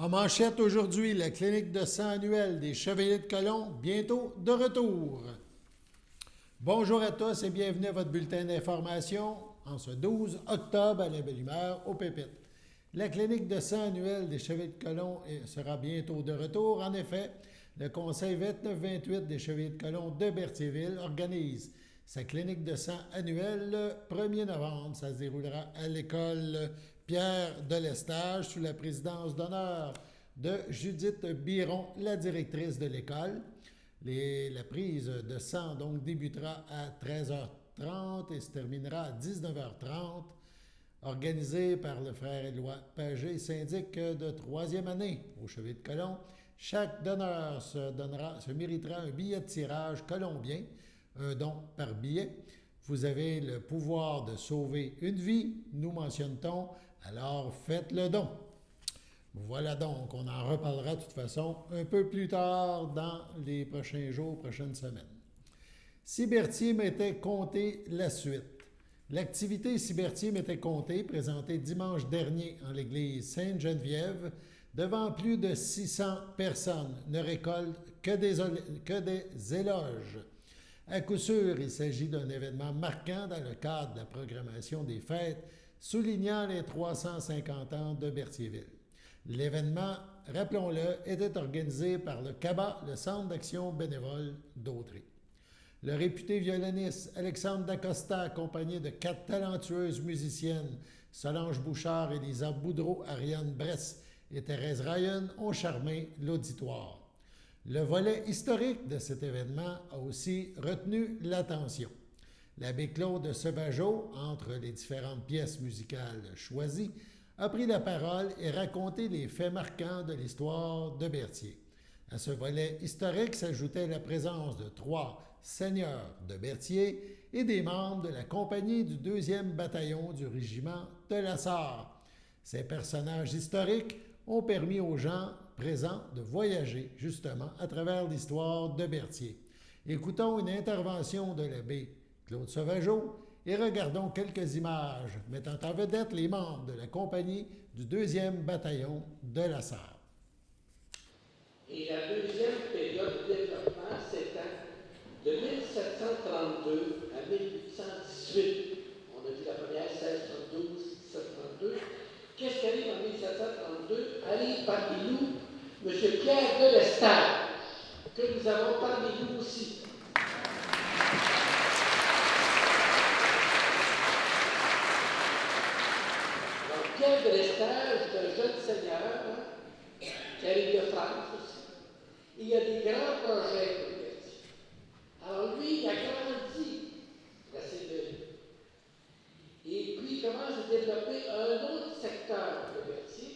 En manchette aujourd'hui, la clinique de sang annuelle des Chevaliers de Colomb, bientôt de retour. Bonjour à tous et bienvenue à votre bulletin d'information en ce 12 octobre à la Belle Humeur au Pépites. La clinique de sang annuelle des Chevaliers de Colomb sera bientôt de retour. En effet, le conseil 29-28 des Chevaliers de Colomb de Berthierville organise sa clinique de sang annuelle le 1er novembre. Ça se déroulera à l'école Pierre de Lestage sous la présidence d'honneur de Judith Biron, la directrice de l'école. La prise de sang donc débutera à 13h30 et se terminera à 19h30. Organisée par le frère Éloi Pagé, syndic de troisième année au Chevalier de Colomb. Chaque donneur se méritera un billet de tirage colombien, un don par billet. Vous avez le pouvoir de sauver une vie, nous mentionne-t-on, alors faites le don. Voilà donc, on en reparlera de toute façon un peu plus tard dans les prochains jours, prochaines semaines. Si Berthier m'était compté la suite. L'activité Si Berthier m'était compté, présentée dimanche dernier en l'église Sainte-Geneviève, devant plus de 600 personnes, ne récolte que des éloges. À coup sûr, il s'agit d'un événement marquant dans le cadre de la programmation des fêtes, soulignant les 350 ans de Berthierville. L'événement, rappelons-le, était organisé par le CABA, le Centre d'action bénévole d'Autry. Le réputé violoniste Alexandre Dacosta, accompagné de 4 talentueuses musiciennes, Solange Bouchard, Elisa Boudreau, Ariane Bress et Thérèse Ryan, ont charmé l'auditoire. Le volet historique de cet événement a aussi retenu l'attention. L'abbé Claude Sauvageau, entre les différentes pièces musicales choisies, a pris la parole et raconté les faits marquants de l'histoire de Berthier. À ce volet historique s'ajoutait la présence de 3 seigneurs de Berthier et des membres de la compagnie du 2e bataillon du régiment de la Sarre. Ces personnages historiques ont permis aux gens présents de voyager justement à travers l'histoire de Berthier. Écoutons une intervention de l'abbé Claude Sauvageau et regardons quelques images mettant en vedette les membres de la compagnie du 2e bataillon de la Sarre. Et la deuxième période de développement s'étend de 1732 à 1818. On a dit la première, 1632, 1732. Qu'est-ce qui arrive en 1732? Arrive parmi nous M. Pierre de Lestage, que nous avons parmi nous aussi. Alors, Pierre de Lestage est un jeune seigneur qui arrive de France aussi. Il y a des grands projets pour Berthier. Alors lui, il a grandi la CDE. Et puis il commence à développer un autre secteur de Berthier,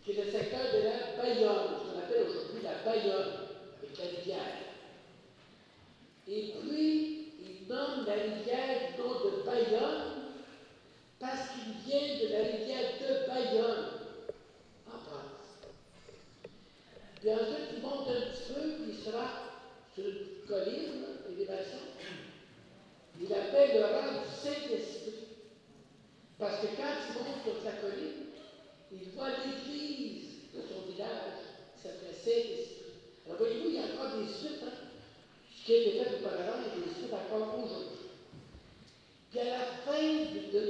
qui est le secteur de la Bayonne, ce qu'on appelle aujourd'hui la Bayonne, avec la rivière. Et puis, il nomme la rivière du nom de Bayonne parce qu'il vient de la rivière de Bayonne, en France. Puis ensuite, il monte un petit peu, puis il sera sur une colline, élévation. Il appelle le rang du Saint-Esprit. Parce que quand il monte sur sa colline, il voit l'église de son village, qui s'appelle Saint-Esprit. Alors voyez-vous, il y a encore des suites, hein? Ce qui a été fait auparavant, il y a des suites encore aujourd'hui. Puis à la fin de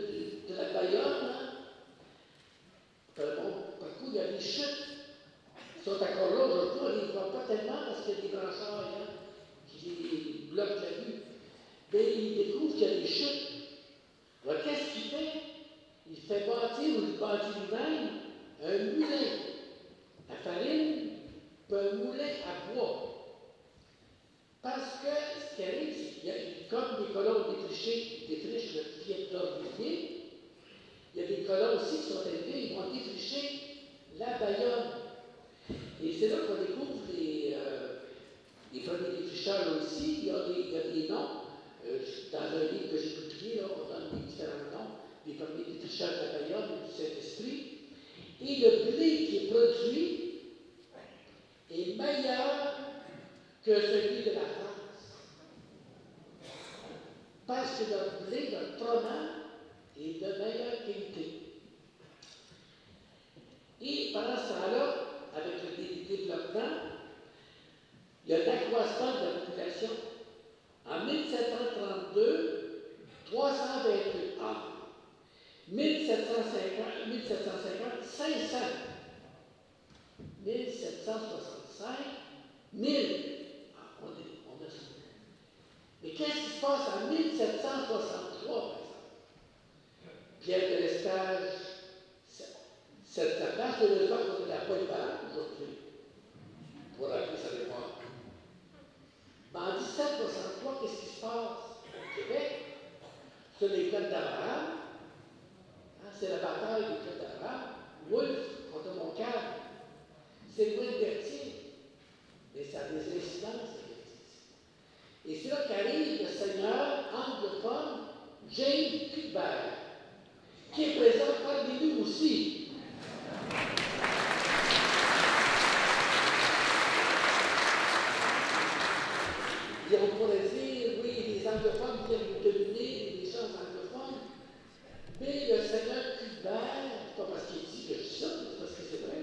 la Bayonne, hein, bon parcours, il y a des chutes qui sont encore là aujourd'hui. On ne les voit pas tellement parce qu'il y a des branchages hein, qui bloquent la vue. Mais il découvre qu'il y a des chutes. Alors qu'est-ce qu'il fait? Il fait bâtir, ou il bâtit lui-même, un moulin à farine, puis un moulin à bois. Parce que ce qui arrive, c'est qu'il y a, comme les colons défrichent le pied d'Orvilliers, il y a des colons aussi qui sont élevés, ils vont défricher la Bayonne. Et c'est là qu'on découvre les premiers défricheurs aussi, il y a des noms. Dans un livre que j'ai publié, là, on donne des différents noms, des premiers défricheurs de la Bayonne et du Saint-Esprit. Et le blé qui est produit est meilleur que celui de la France. Parce que notre blé, notre froment, est de meilleure qualité. Et pendant ce temps-là, d'accroissement de la population. En 1732, 328 hommes. 1750, 500. 1765, 1000. Ah, on a ça. Mais qu'est-ce qui se passe en 1763, par exemple? Pierre de Lestage, cette place, heureusement qu'on ne l'a pas épargnée aujourd'hui, pour rappeler sa mémoire. Mais en 1763, qu'est-ce qui se passe au Québec? C'est les plaines d'Abraham. Hein, c'est la bataille des plaines d'Abraham. Wolfe contre Montcalm. C'est loin de Berthier. Mais ça a des incidences, et c'est là qu'arrive le seigneur anglophone James Cuthbert, qui est présent parmi nous aussi. Et on pourrait dire, oui, les anglophones viennent nous dominer, les gens anglophones, mais le seigneur Cuthbert, pas parce qu'il dit que je dis ça, mais parce que c'est vrai,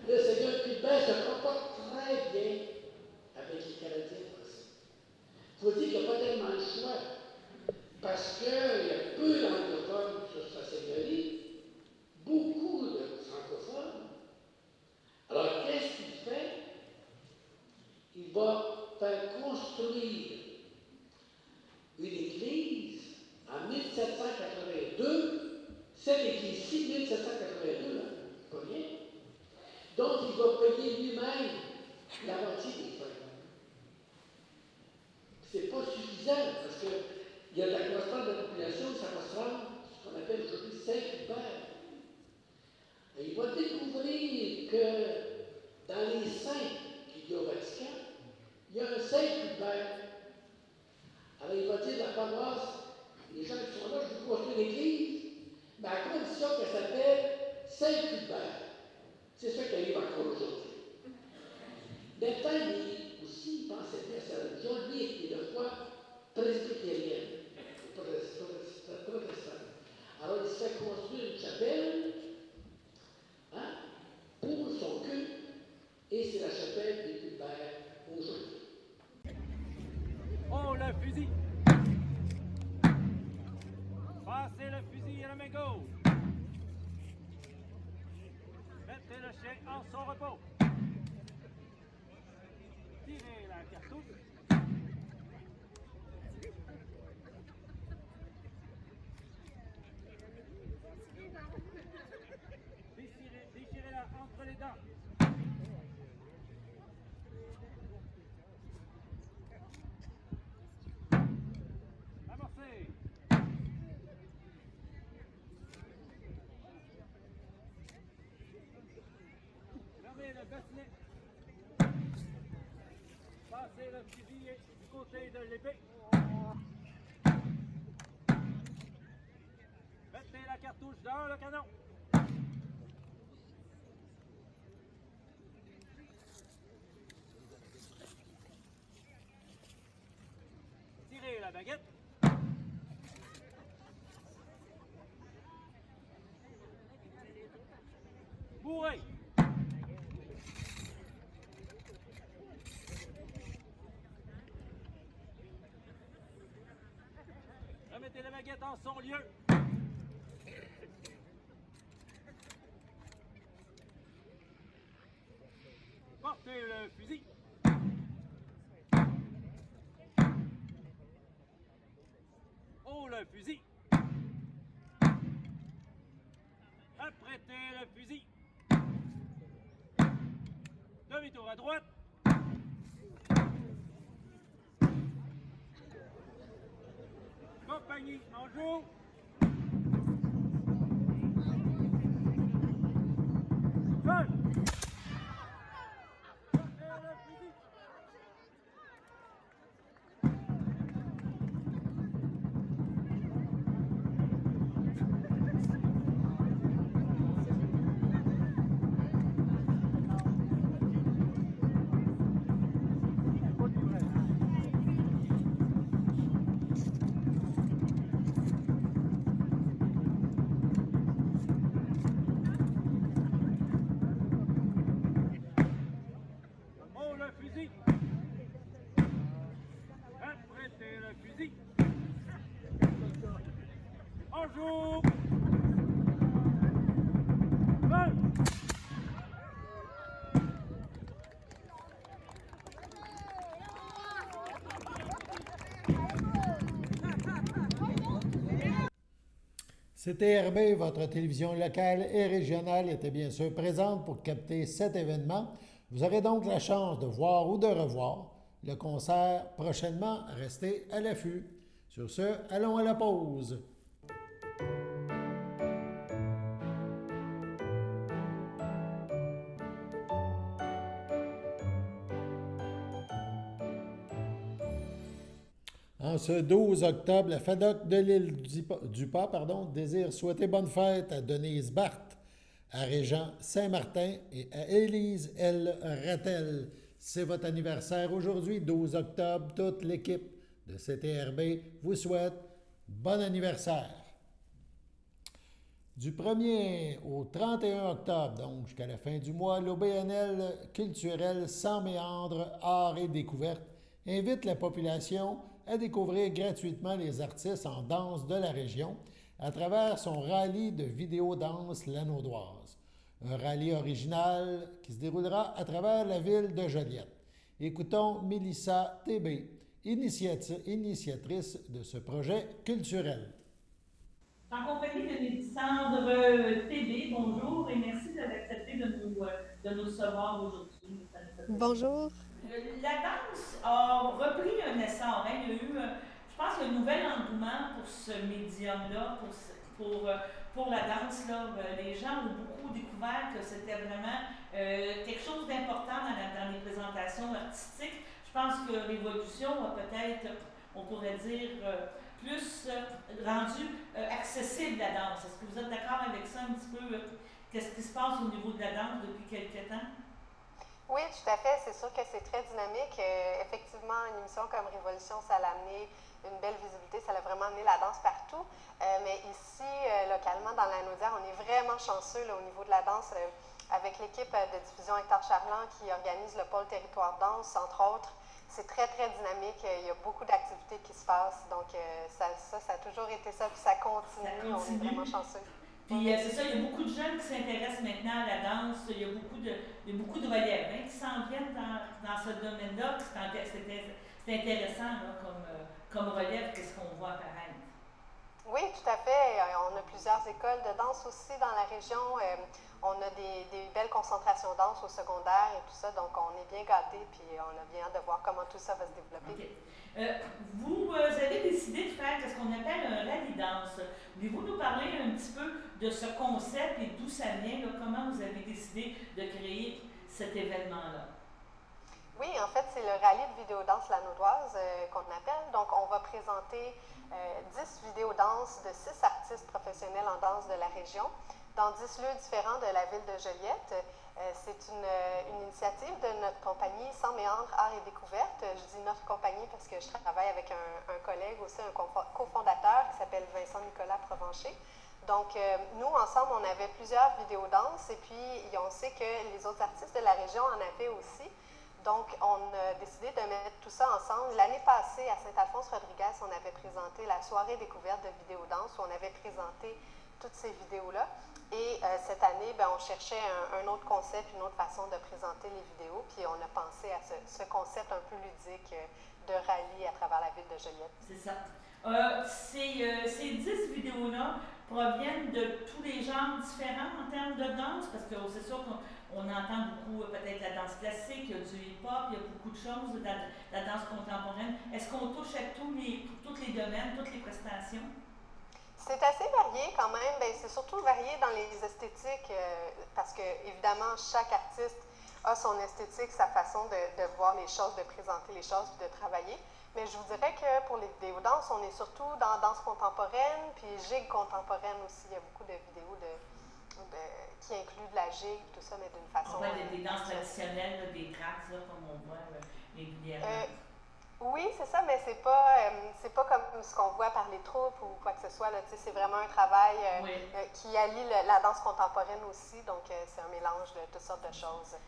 le seigneur Cuthbert se comporte très bien avec les Canadiens. Il faut dire qu'il n'y a pas tellement de choix, parce qu'il y a peu d'anglophones sur sa seigneurie, beaucoup de francophones. Alors, qu'est-ce qu'il fait? Il va faire construire une église en 1782. Cette église-ci, 1782, là, pas rien. Donc, il va payer lui-même la moitié des frais. C'est pas suffisant parce qu'il y a de l'accroissement de la population, ça va se rendre ce qu'on appelle aujourd'hui Saint-Cuthbert. Et il va découvrir que dans les saints qu'il y a au Vatican, il y a un Saint-Cuthbert. Alors il va dire à la paroisse, les gens qui sont là, je veux construire une église, mais à condition qu'elle s'appelle Saint-Cuthbert. C'est ça qui arrive encore aujourd'hui. Maintenant, aussi, il pensait bien à sa religion, lui était de foi presbytérienne, protestante. Alors il se fait construire une chapelle hein, pour son culte, et c'est la chapelle des Cuthbert aujourd'hui. Oh, le fusil! Passez le fusil à la main gauche. Mettez le chien en son repos. Tirez la cartouche. Déchirez-la entre les dents. Amorcez. Fermez le bassinet. Passez le fusil du côté de l'épée. Mettez la cartouche dans le canon. Tirez la baguette. Bourrez. Remettez la baguette en son lieu. Portez le fusil. Oh, le fusil. Apprêtez le fusil. Demi-tour à droite. Compagnie en joue. Feu. Portez le fusil. fusil. En joue. Feu. CTRB, votre télévision locale et régionale, était bien sûr présente pour capter cet événement. Vous aurez donc la chance de voir ou de revoir le concert prochainement. Restez à l'affût. Sur ce, allons à la pause. En ce 12 octobre, la FADOC de l'île du Pas désire souhaiter bonne fête à Denise Barthes, à Régent Saint-Martin et à Élise L. Rattel. C'est votre anniversaire aujourd'hui, 12 octobre. Toute l'équipe de CTRB vous souhaite bon anniversaire. Du 1er au 31 octobre, donc jusqu'à la fin du mois, l'OBNL culturel Sans méandre, art et découverte invite la population à découvrir gratuitement les artistes en danse de la région à travers son rallye de vidéo-danse lanaudoise. Un rallye original qui se déroulera à travers la ville de Joliette. Écoutons Mélissa TB, initiatrice de ce projet culturel. En compagnie de Mélissandre TB, bonjour et merci d'accepter de nous recevoir aujourd'hui. Bonjour. La danse a repris un essor. Hein. Il y a eu, je pense, un nouvel engouement pour ce médium-là, pour la danse. Là. Les gens ont beaucoup découvert que c'était vraiment quelque chose d'important dans les présentations artistiques. Je pense que Révolution a peut-être, on pourrait dire, plus rendu accessible la danse. Est-ce que vous êtes d'accord avec ça un petit peu? Qu'est-ce qui se passe au niveau de la danse depuis quelques temps? Oui, tout à fait. C'est sûr que c'est très dynamique. Effectivement, une émission comme Révolution, ça l'a amené une belle visibilité, ça l'a vraiment amené la danse partout. Mais ici, localement, dans la Naudière, on est vraiment chanceux là, au niveau de la danse, avec l'équipe de diffusion Hector Charland qui organise le pôle territoire danse, entre autres. C'est très, très dynamique. Il y a beaucoup d'activités qui se passent. Donc, ça a toujours été ça, puis ça continue. On est vraiment chanceux. Puis c'est ça, il y a beaucoup de jeunes qui s'intéressent maintenant à la danse, il y a beaucoup de relèves hein, qui s'en viennent dans ce domaine-là. C'est intéressant là, comme relève, qu'est-ce qu'on voit apparaître. Oui, tout à fait. On a plusieurs écoles de danse aussi dans la région. On a des belles concentrations de danse au secondaire et tout ça, donc on est bien gâtés, puis on a bien hâte de voir comment tout ça va se développer. Okay. Vous avez décidé de faire ce qu'on appelle un rallye danse. Voulez-vous nous parler un petit peu de ce concept et d'où ça vient, là, comment vous avez décidé de créer cet événement-là? Oui, en fait, c'est le rallye de vidéodanse lanaudoise qu'on appelle. Donc, on va présenter 10 vidéodanses de 6 artistes professionnels en danse de la région dans 10 lieux différents de la ville de Joliette. C'est une initiative de notre compagnie Sans méandre, art et découverte. Je dis notre compagnie parce que je travaille avec un collègue aussi, un cofondateur qui s'appelle Vincent-Nicolas Provencher. Donc, nous, ensemble, on avait plusieurs vidéodanses et puis on sait que les autres artistes de la région en avaient aussi. Donc, on a décidé de mettre tout ça ensemble. L'année passée, à Saint-Alphonse-Rodriguez, on avait présenté la soirée découverte de vidéodanse où on avait présenté toutes ces vidéos-là. Et cette année, on cherchait un autre concept, une autre façon de présenter les vidéos. Puis on a pensé à ce concept un peu ludique de rallye à travers la ville de Joliette. C'est ça. Ces 10 vidéos-là proviennent de tous les genres différents en termes de danse, parce que c'est sûr qu'on entend beaucoup peut-être la danse classique, il y a du hip-hop, il y a beaucoup de choses, la danse contemporaine. Est-ce qu'on touche à tous les domaines, toutes les prestations? C'est assez varié quand même. C'est surtout varié dans les esthétiques parce que, évidemment, chaque artiste a son esthétique, sa façon de voir les choses, de présenter les choses, de travailler. Mais je vous dirais que pour les vidéodanses, on est surtout dans danse contemporaine, puis gigue contemporaine aussi. Il y a beaucoup de vidéos qui incluent de la gigue, tout ça, mais d'une façon... On voit des danses traditionnelles, là, des tracks, là, comme on voit régulièrement. Oui, c'est ça, mais c'est pas comme ce qu'on voit par les troupes ou quoi que ce soit. C'est vraiment un travail qui allie la danse contemporaine aussi, donc c'est un mélange de toutes sortes de choses.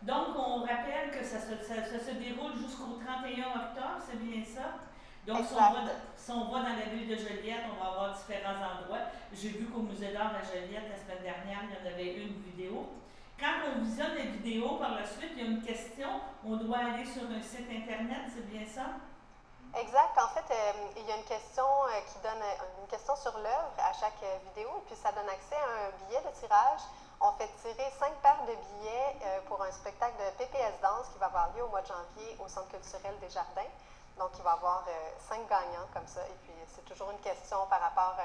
Donc, on rappelle que ça se déroule jusqu'au 31 octobre, c'est bien ça. Donc, si on va dans la ville de Joliette, on va avoir différents endroits. J'ai vu qu'au Musée d'art à Joliette, la semaine dernière, il y en avait une vidéo. Quand on visionne la vidéo, par la suite, il y a une question, on doit aller sur un site Internet, c'est bien ça? Exact. En fait, il y a une question qui donne une question sur l'œuvre à chaque vidéo, et puis ça donne accès à un billet de tirage. On fait tirer 5 paires de billets pour un spectacle de PPS Danse qui va avoir lieu au mois de janvier au Centre culturel des Jardins. Donc, il va y avoir 5 gagnants comme ça. Et puis, c'est toujours une question par rapport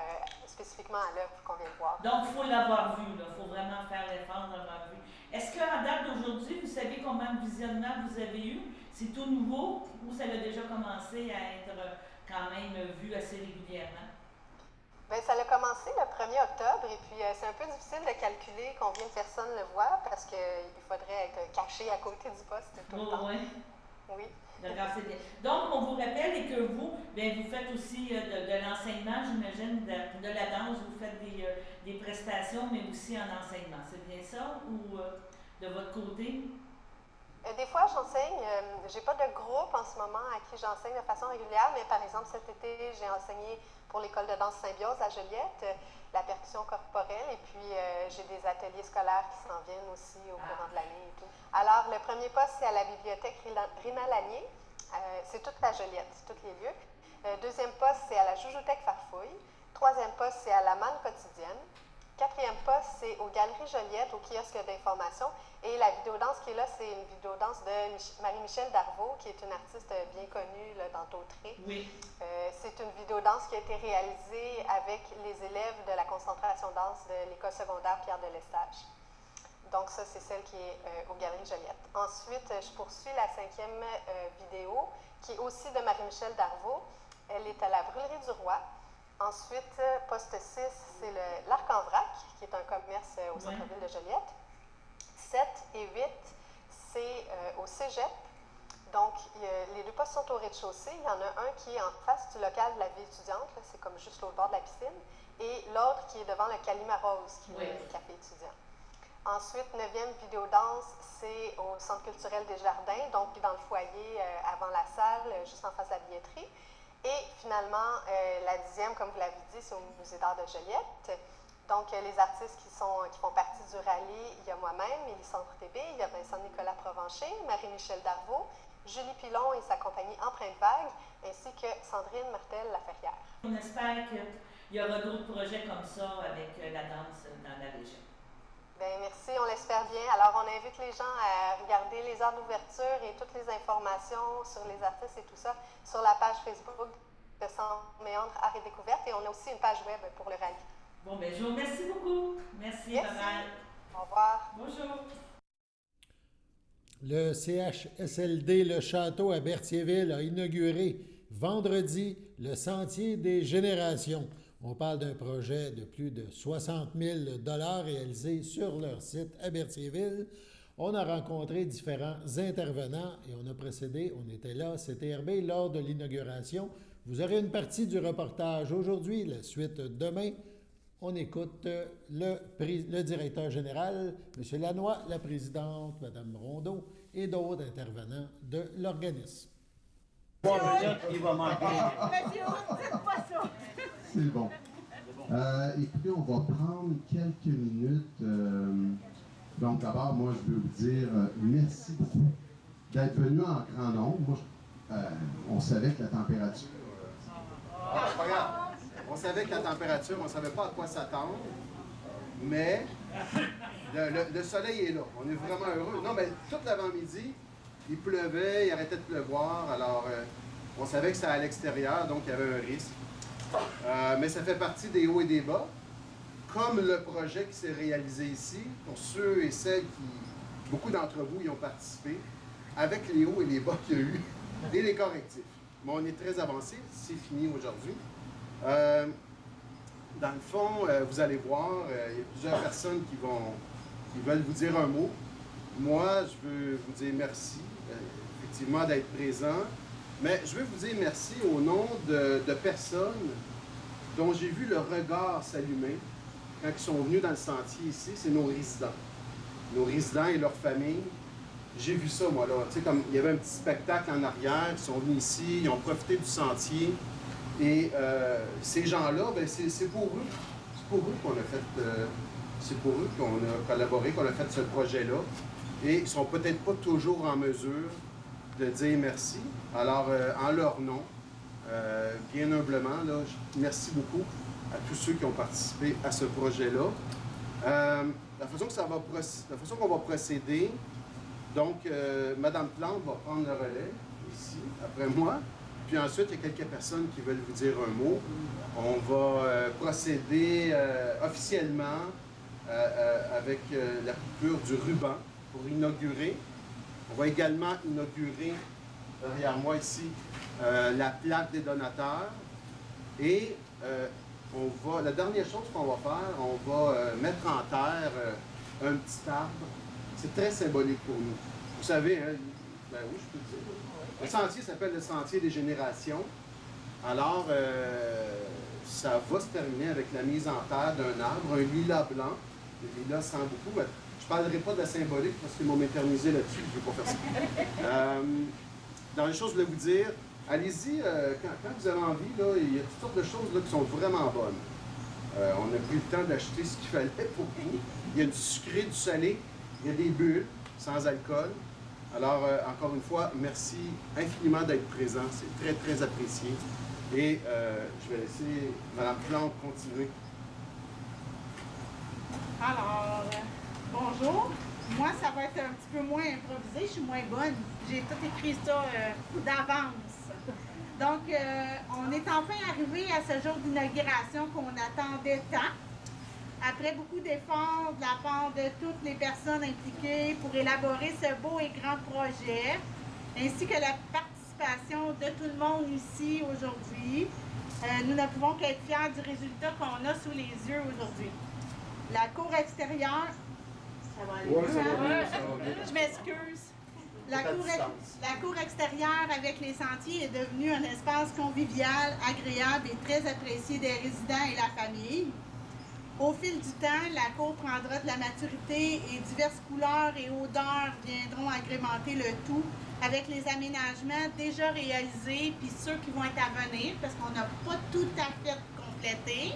spécifiquement à l'œuvre qu'on vient de voir. Donc, il faut l'avoir vu, il faut vraiment faire l'effort de l'avoir vu. Est-ce qu'à date d'aujourd'hui, vous savez combien de visionnements vous avez eu? C'est tout nouveau ou ça a déjà commencé à être quand même vu assez régulièrement? Bien, ça a commencé le 1er octobre et puis c'est un peu difficile de calculer combien de personnes le voient parce qu'il faudrait être caché à côté du poste tout le temps. Oui. Oui. D'accord, c'est bien. Donc, on vous rappelle et que vous, bien, vous faites aussi de l'enseignement, j'imagine, de la danse, vous faites des prestations, mais aussi en enseignement. C'est bien ça ou de votre côté? Des fois, j'enseigne. J'ai pas de groupe en ce moment à qui j'enseigne de façon régulière, mais par exemple, cet été, j'ai enseigné pour l'école de danse Symbiose à Joliette, la percussion corporelle, et puis j'ai des ateliers scolaires qui s'en viennent aussi au courant de l'année et tout. Alors, le premier poste, c'est à la bibliothèque Rina Lanier. C'est toute la Joliette, c'est tous les lieux. Deuxième poste, c'est à la Joujouthèque Farfouille. Troisième poste, c'est à la Manne quotidienne. Quatrième poste, c'est aux Galeries Joliette, au kiosque d'information. Et la vidéodanse qui est là, c'est une vidéodanse de Marie-Michel Darvaux, qui est une artiste bien connue là, dans Dautré. Oui. C'est une vidéodanse qui a été réalisée avec les élèves de la concentration danse de l'école secondaire Pierre de Lestage. Donc ça, c'est celle qui est aux Galeries Joliette. Ensuite, je poursuis la 5e vidéo, qui est aussi de Marie-Michel Darvaux. Elle est à la Brûlerie du Roi. Ensuite, poste 6, c'est l'Arc en Vrac, qui est un commerce au centre-ville de Joliette. 7 et 8, c'est au Cégep. Donc, les deux postes sont au rez-de-chaussée. Il y en a un qui est en face du local de la vie étudiante, c'est comme juste l'autre bord de la piscine, et l'autre qui est devant le Calima Rose, qui est le café étudiant. Ensuite, 9e vidéodanse, c'est au Centre culturel des Jardins, donc dans le foyer avant la salle, juste en face de la billetterie. Et finalement, la 10e, comme vous l'avez dit, c'est au Musée d'art de Joliette. Donc, les artistes qui font partie du rallye, il y a moi-même, Mélissandre TB, il y a Vincent-Nicolas Provencher, Marie-Michel Darvaux, Julie Pilon et sa compagnie Empreinte Vague, ainsi que Sandrine Martel-Laferrière. On espère qu'il y aura d'autres projets comme ça avec la danse dans la région. Bien, merci, on l'espère bien. Alors, on invite les gens à regarder les heures d'ouverture et toutes les informations sur les artistes et tout ça sur la page Facebook de Centre Méandre Art et Découverte. Et on a aussi une page web pour le rallye. Bon, ben, je vous remercie beaucoup. Merci, bye-bye. Au revoir. Bonjour. Le CHSLD Le Château à Berthierville a inauguré vendredi le Sentier des Générations. On parle d'un projet de plus de 60 000 $ réalisé sur leur site à Berthierville. On a rencontré différents intervenants et on a procédé, on était là, CTRB, lors de l'inauguration. Vous aurez une partie du reportage aujourd'hui, la suite demain. On écoute le directeur général, M. Lannoy, la présidente, Mme Rondeau, et d'autres intervenants de l'organisme. Il va manquer. C'est bon. Écoutez, on va prendre quelques minutes. Donc, d'abord, moi, je veux vous dire merci beaucoup d'être venu en grand nombre. Moi, on savait que la température... c'est pas grave. On savait que la température, on ne savait pas à quoi s'attendre, mais le soleil est là. On est vraiment heureux. Non, mais tout l'avant-midi, il pleuvait, il arrêtait de pleuvoir, alors on savait que c'était à l'extérieur, donc il y avait un risque. Mais ça fait partie des hauts et des bas, comme le projet qui s'est réalisé ici, pour ceux et celles qui, beaucoup d'entre vous y ont participé, avec les hauts et les bas qu'il y a eu, et les correctifs. Mais on est très avancé, c'est fini aujourd'hui. Dans le fond, vous allez voir, il y a plusieurs personnes qui veulent vous dire un mot. Moi, je veux vous dire merci, effectivement, d'être présent. Mais je veux vous dire merci au nom de personnes dont j'ai vu le regard s'allumer quand ils sont venus dans le sentier ici. C'est nos résidents. Nos résidents et leurs familles J'ai vu ça, moi, là. Tu sais, comme il y avait un petit spectacle en arrière, ils sont venus ici, ils ont profité du sentier. Et ces gens-là, ben, c'est pour eux. C'est pour eux qu'on a fait... c'est pour eux qu'on a collaboré, qu'on a fait ce projet-là. Et ils ne sont peut-être pas toujours en mesure de dire merci. Alors, en leur nom, bien humblement, là, merci beaucoup à tous ceux qui ont participé à ce projet-là. La façon qu'on va procéder, donc, Mme Plante va prendre le relais, ici, après moi. Puis ensuite, il y a quelques personnes qui veulent vous dire un mot. On va procéder officiellement avec la coupure du ruban pour inaugurer. On va également inaugurer, derrière moi ici, la plaque des donateurs. Et la dernière chose qu'on va faire, on va mettre en terre un petit arbre. C'est très symbolique pour nous. Vous savez, hein, ben oui, je peux le dire. Le sentier s'appelle le Sentier des Générations. Alors, ça va se terminer avec la mise en terre d'un arbre, un lilas blanc. Le lilas sent beaucoup. Je ne parlerai pas de la symbolique parce qu'ils m'ont m'éternisé là-dessus. Je ne vais pas faire ça. Dans les choses, je voulais vous dire, allez-y, quand vous avez envie, là, il y a toutes sortes de choses là, qui sont vraiment bonnes. On a pris le temps d'acheter ce qu'il fallait pour vous. Il y a du sucré, du salé, il y a des bulles sans alcool. Alors, encore une fois, merci infiniment d'être présent. C'est très, très apprécié. Et je vais laisser Mme Plante continuer. Alors, bonjour. Moi, ça va être un petit peu moins improvisé. Je suis moins bonne. J'ai tout écrit ça d'avance. Donc, on est enfin arrivé à ce jour d'inauguration qu'on attendait tant. Après beaucoup d'efforts de la part de toutes les personnes impliquées pour élaborer ce beau et grand projet, ainsi que la participation de tout le monde ici aujourd'hui, nous ne pouvons qu'être fiers du résultat qu'on a sous les yeux aujourd'hui. La cour extérieure, ça va aller mieux, hein? Je m'excuse. La cour extérieure avec les sentiers est devenue un espace convivial, agréable et très apprécié des résidents et la famille. Au fil du temps, la cour prendra de la maturité et diverses couleurs et odeurs viendront agrémenter le tout avec les aménagements déjà réalisés puis ceux qui vont être à venir parce qu'on n'a pas tout à fait complété.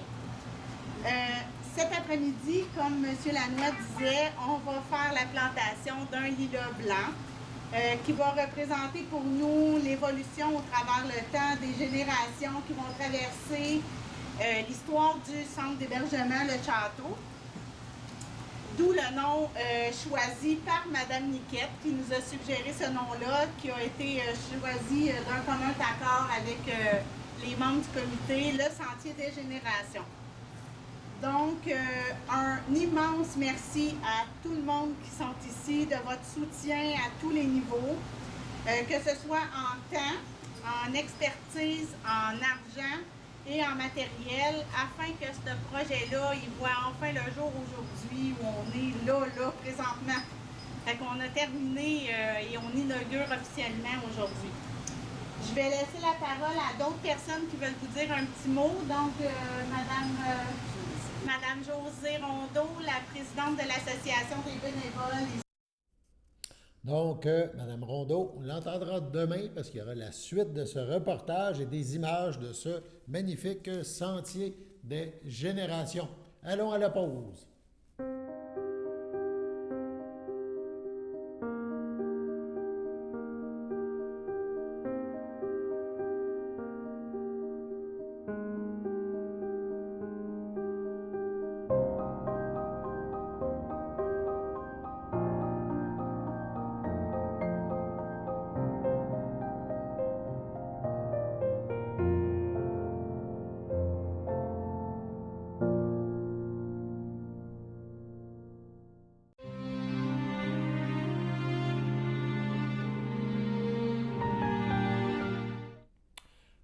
Cet après-midi, comme M. Lannoy disait, on va faire la plantation d'un lilas blanc qui va représenter pour nous l'évolution au travers le temps des générations qui vont traverser l'histoire du centre d'hébergement Le Château. D'où le nom choisi par Mme Niquette qui nous a suggéré ce nom-là, qui a été choisi d'un commun accord avec les membres du comité, le Sentier des Générations. Donc, un immense merci à tout le monde qui sont ici, de votre soutien à tous les niveaux, que ce soit en temps, en expertise, en argent et en matériel, afin que ce projet-là, il voit enfin le jour aujourd'hui où on est là, présentement. Fait qu'on a terminé et on inaugure officiellement aujourd'hui. Je vais laisser la parole à d'autres personnes qui veulent vous dire un petit mot. Donc, Madame Josée Rondeau, la présidente de l'Association des bénévoles. Donc, Mme Rondeau, on l'entendra demain parce qu'il y aura la suite de ce reportage et des images de ce magnifique sentier des générations. Allons à la pause.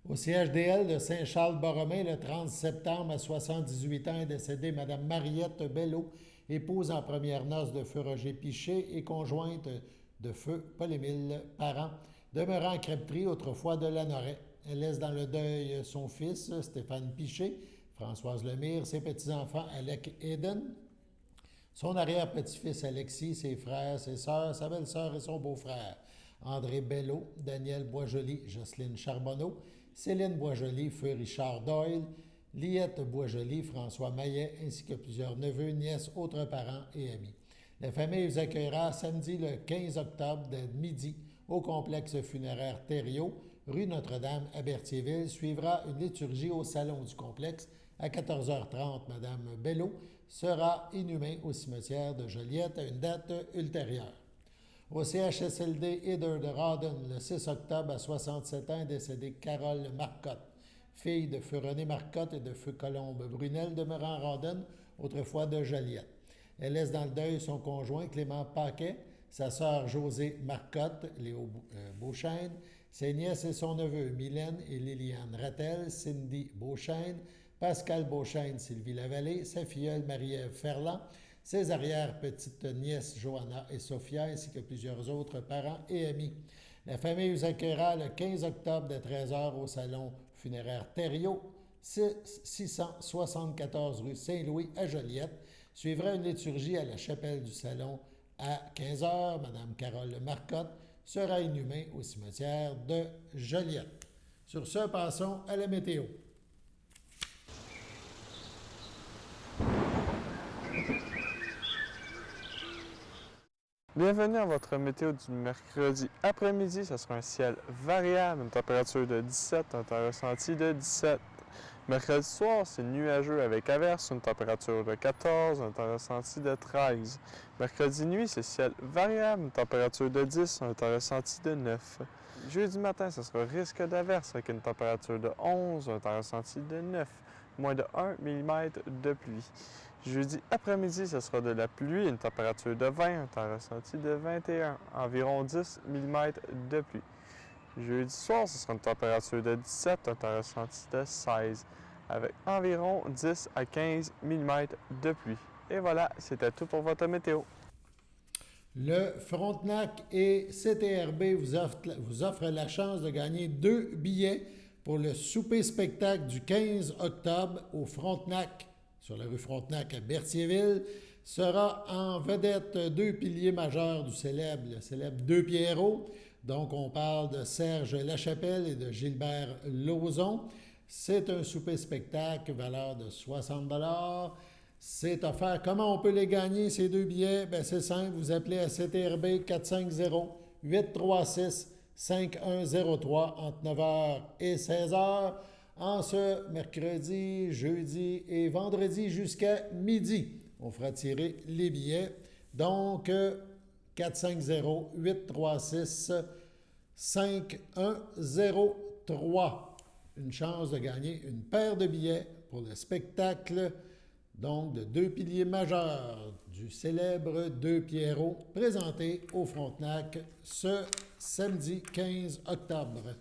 Au CHDL de Saint-Charles-Borromée, le 30 septembre, à 78 ans, est décédée Mme Mariette Bello, épouse en première noces de feu Roger Piché et conjointe de feu Paul-Émile Parent, demeurant à Crèperie, autrefois de Lanoret. Elle laisse dans le deuil son fils, Stéphane Piché, Françoise Lemire, ses petits-enfants, Alec Eden, Son arrière-petit-fils Alexis, ses frères, ses sœurs, sa belle-sœur et son beau-frère. André Bello, Daniel Boisjoli, Jocelyne Charbonneau, Céline Boisjoli, Feu Richard Doyle, Liette Boisjoli, François Maillet, ainsi que plusieurs neveux, nièces, autres parents et amis. La famille vous accueillera samedi le 15 octobre dès midi au complexe funéraire Thériault, rue Notre-Dame à Berthierville. Suivra une liturgie au salon du complexe. À 14h30, Mme Bello sera inhumée au cimetière de Joliette à une date ultérieure. Au CHSLD Eder de Rawdon, le 6 octobre, à 67 ans, est décédée Carole Marcotte, fille de feu René Marcotte et de feu Colombe Brunel, demeurant à Rawdon, autrefois de Joliette. Elle laisse dans le deuil son conjoint Clément Paquet, sa sœur Josée Marcotte, Léo Beauchesne, ses nièces et son neveu Mylène et Liliane Rattel, Cindy Beauchesne, Pascal Beauchesne, Sylvie Lavallée, sa filleule Marie-Ève Ferland, ses arrière-petites-nièces Johanna et Sophia, ainsi que plusieurs autres parents et amis. La famille vous accueillera le 15 octobre de 13h au salon funéraire Thériault, 674 rue Saint-Louis à Joliette. Suivra une liturgie à la chapelle du salon à 15h. Mme Carole Marcotte sera inhumée au cimetière de Joliette. Sur ce, passons à la météo. Bienvenue à votre météo du mercredi après-midi. Ce sera un ciel variable, une température de 17, un temps ressenti de 17. Mercredi soir, c'est nuageux avec averses, une température de 14, un temps ressenti de 13. Mercredi nuit, c'est ciel variable, une température de 10, un temps ressenti de 9. Jeudi matin, ce sera risque d'averse avec une température de 11, un temps ressenti de 9, moins de 1 mm de pluie. Jeudi après-midi, ce sera de la pluie, une température de 20, un temps ressenti de 21, environ 10 mm de pluie. Jeudi soir, ce sera une température de 17, un temps ressenti de 16, avec environ 10 à 15 mm de pluie. Et voilà, c'était tout pour votre météo. Le Frontenac et CTRB vous offrent la chance de gagner 2 billets pour le souper-spectacle du 15 octobre au Frontenac, sur la rue Frontenac à Berthierville. Sera en vedette 2 piliers majeurs du le célèbre Deux Pierrots. Donc, on parle de Serge Lachapelle et de Gilbert Lauzon. C'est un souper-spectacle valeur de 60 $. C'est offert. Comment on peut les gagner, ces 2 billets? Bien, c'est simple. Vous appelez à CTRB 450-836-5103 entre 9h et 16h en ce mercredi, jeudi et vendredi jusqu'à midi. On fera tirer les billets. Donc, 450-836-5103. Une chance de gagner une paire de billets pour le spectacle, donc de 2 piliers majeurs du célèbre Deux Pierrots, présenté au Frontenac ce samedi 15 octobre.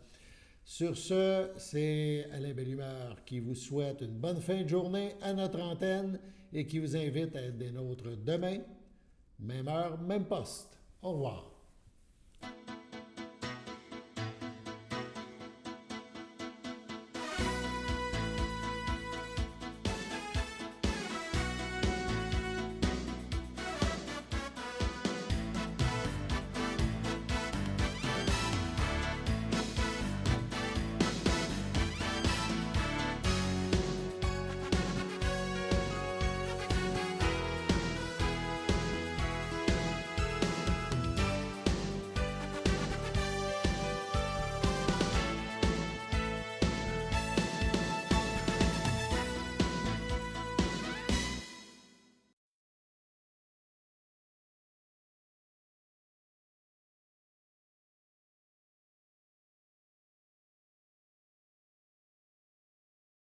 Sur ce, c'est Alain Bellumeur qui vous souhaite une bonne fin de journée à notre antenne et qui vous invite à être des nôtres demain, même heure, même poste. Au revoir.